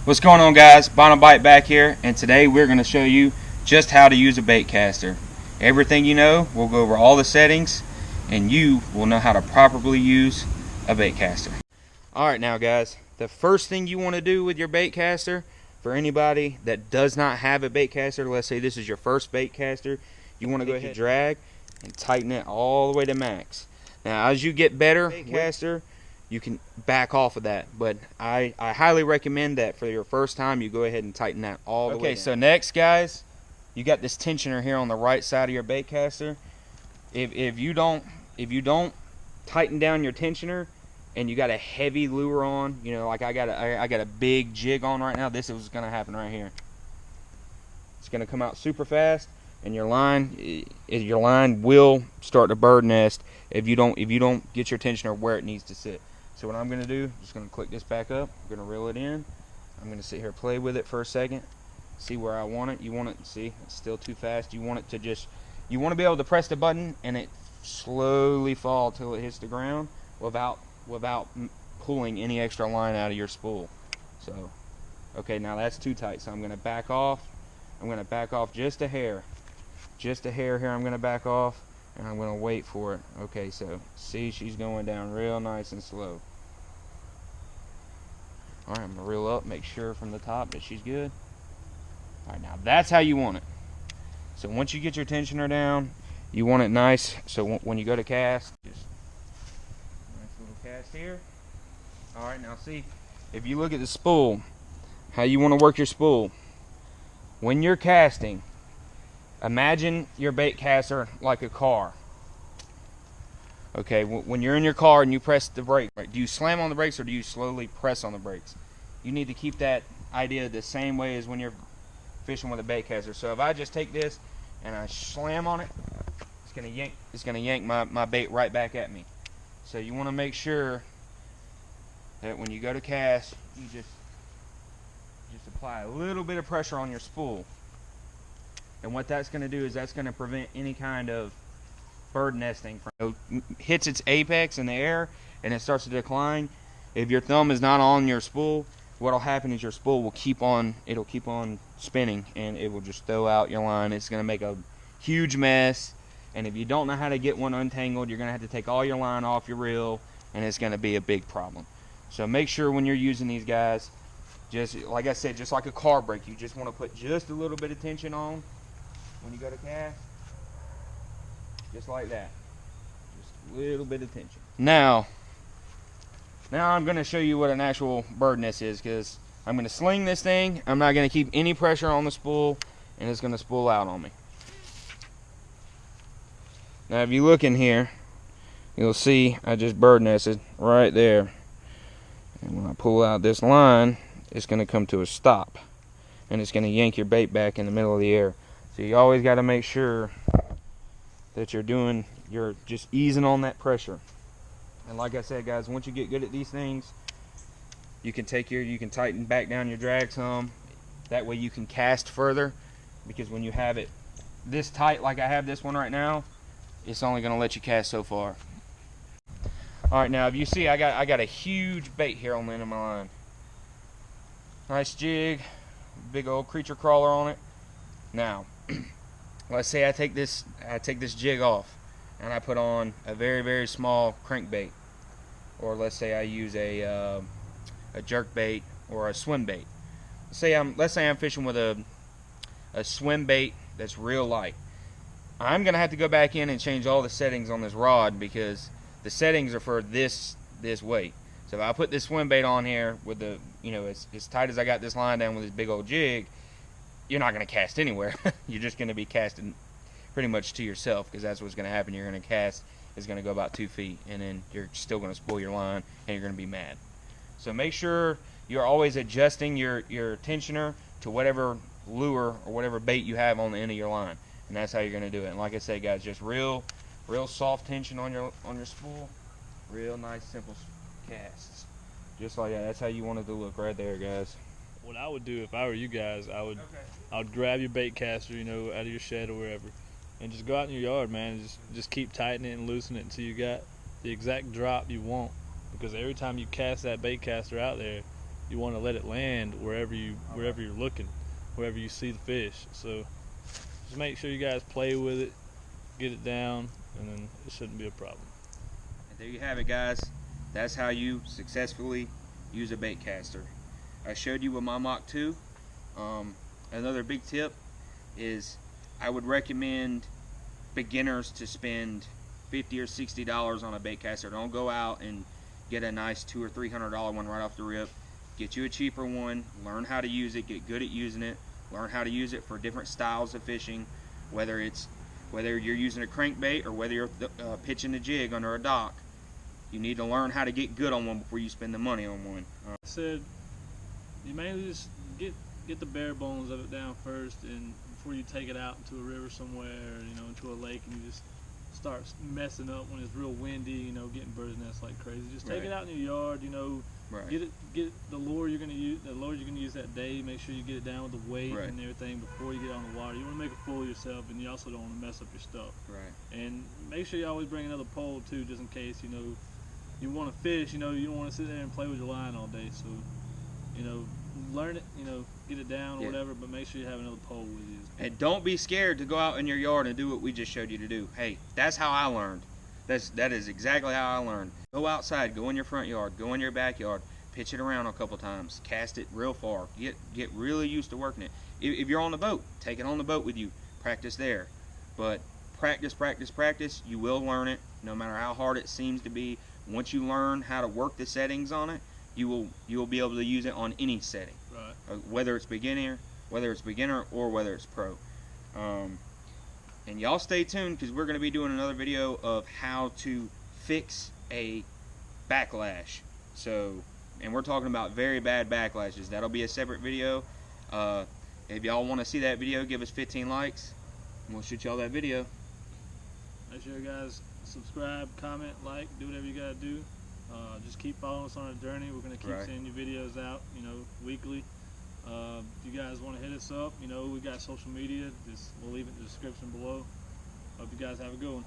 What's going on, guys? Bottom Bite back here, and today we're going to show you just how to use a bait caster. Everything you know, we'll go over all the settings, and you will know how to properly use a bait caster. Alright now guys, the first thing you want to do with your bait caster, for anybody that does not have a bait caster, let's say this is your first bait caster, you want to go ahead and drag and tighten it all the way to max. Now as you get better bait caster, you can back off of that, but I highly recommend that for your first time you go ahead and tighten that all the way down. Okay, so next guys, you got this tensioner here on the right side of your bait caster. If you don't tighten down your tensioner and you got a heavy lure on, you know, like I got a big jig on right now, this is what's gonna happen right here. It's gonna come out super fast, and your line will start to bird nest if you don't get your tensioner where it needs to sit. So what I'm going to do, I'm just going to click this back up, I'm going to reel it in, I'm going to sit here play with it for a second, see where I want it. You want it, see, it's still too fast. You want it to just, you want to be able to press the button and it slowly fall till it hits the ground without pulling any extra line out of your spool. So, okay, now that's too tight, so I'm going to back off. I'm going to back off just a hair. Just a hair here I'm going to back off, and I'm going to wait for it. Okay, so see, she's going down real nice and slow. Alright, I'm going to reel up, make sure from the top that she's good. Alright, now that's how you want it. So once you get your tensioner down, you want it nice, so when you go to cast, just nice little cast here. Alright, now see, if you look at the spool, how you want to work your spool. When you're casting, imagine your bait caster like a car. Okay, when you're in your car and you press the brake, do you slam on the brakes or do you slowly press on the brakes? You need to keep that idea the same way as when you're fishing with a bait caster. So if I just take this and I slam on it, it's gonna yank my bait right back at me. So you want to make sure that when you go to cast, you just apply a little bit of pressure on your spool. And what that's going to do is that's going to prevent any kind of bird nesting from hits its apex in the air and it starts to decline. If your thumb is not on your spool, what'll happen is your spool will keep on spinning and it will just throw out your line. It's going to make a huge mess, and if you don't know how to get one untangled, you're going to have to take all your line off your reel, and it's going to be a big problem. So make sure when you're using these guys, just like I said, just like a car brake, you just want to put just a little bit of tension on when you go to cast, just like that, just a little bit of tension. Now I'm going to show you what an actual bird nest is, because I'm going to sling this thing, I'm not going to keep any pressure on the spool, and it's going to spool out on me. Now if you look in here, you'll see I just bird nested right there, and when I pull out this line, it's going to come to a stop, and it's going to yank your bait back in the middle of the air. So you always got to make sure that you're just easing on that pressure. And like I said, guys, once you get good at these things, you can tighten back down your drag some. That way you can cast further, because when you have it this tight like I have this one right now, it's only going to let you cast so far. Alright, now if you see, I got a huge bait here on the end of my line. Nice jig, big old creature crawler on it. Now, let's say I take this jig off and I put on a very, very small crankbait, or let's say I use a jerk bait or a swim bait. Let's say I'm fishing with a swim bait that's real light. I'm gonna have to go back in and change all the settings on this rod, because the settings are for this weight. So if I put this swim bait on here with the, as tight as I got this line down with this big old jig, you're not going to cast anywhere. You're just going to be casting pretty much to yourself, because that's what's going to happen. You're going to cast, it's going to go about 2 feet, and then you're still going to spoil your line, and you're going to be mad. So make sure you're always adjusting your tensioner to whatever lure or whatever bait you have on the end of your line, and that's how you're going to do it. And like I said, guys, just real soft tension on your spool, real nice simple casts, just like that. That's how you want it to look right there, guys. What I would do if I were you guys, I would grab your bait caster, out of your shed or wherever, and just go out in your yard, man, and just keep tightening it and loosening it until you got the exact drop you want. Because every time you cast that bait caster out there, you want to let it land wherever you're looking, wherever you see the fish. So just make sure you guys play with it, get it down, and then it shouldn't be a problem. And there you have it, guys. That's how you successfully use a bait caster. I showed you with my Mach 2. Another big tip is I would recommend beginners to spend $50 or $60 on a bait caster. Don't go out and get a nice $200 or $300 one right off the rip. Get you a cheaper one, learn how to use it, get good at using it, learn how to use it for different styles of fishing, whether you're using a crankbait or whether you're pitching a jig under a dock. You need to learn how to get good on one before you spend the money on one. I said you mainly just get the bare bones of it down first, and before you take it out into a river somewhere, into a lake, and you just start messing up when it's real windy, getting birds nests like crazy. Just take it out in your yard, Right. Get the lure you're gonna use that day. Make sure you get it down with the weight and everything before you get on the water. You want to make a fool of yourself, and you also don't want to mess up your stuff. Right. And make sure you always bring another pole too, just in case you want to fish. You don't want to sit there and play with your line all day. So learn it. Get it down or whatever, but make sure you have another pole with you. And don't be scared to go out in your yard and do what we just showed you to do. Hey, that's how I learned. That is exactly how I learned. Go outside, go in your front yard, go in your backyard, pitch it around a couple times, cast it real far, get really used to working it. If you're on the boat, take it on the boat with you, practice there. But practice, you will learn it, no matter how hard it seems to be. Once you learn how to work the settings on it, you will be able to use it on any setting, whether it's beginner or whether it's pro. And y'all stay tuned, because we're going to be doing another video of how to fix a backlash. And we're talking about very bad backlashes. That'll be a separate video. If y'all want to see that video, give us 15 likes, and we'll shoot y'all that video. Make sure you guys subscribe, comment, like, do whatever you gotta do. Just keep following us on our journey. We're gonna keep sending you videos out, weekly. If you guys want to hit us up, we got social media. We'll leave it in the description below. Hope you guys have a good one.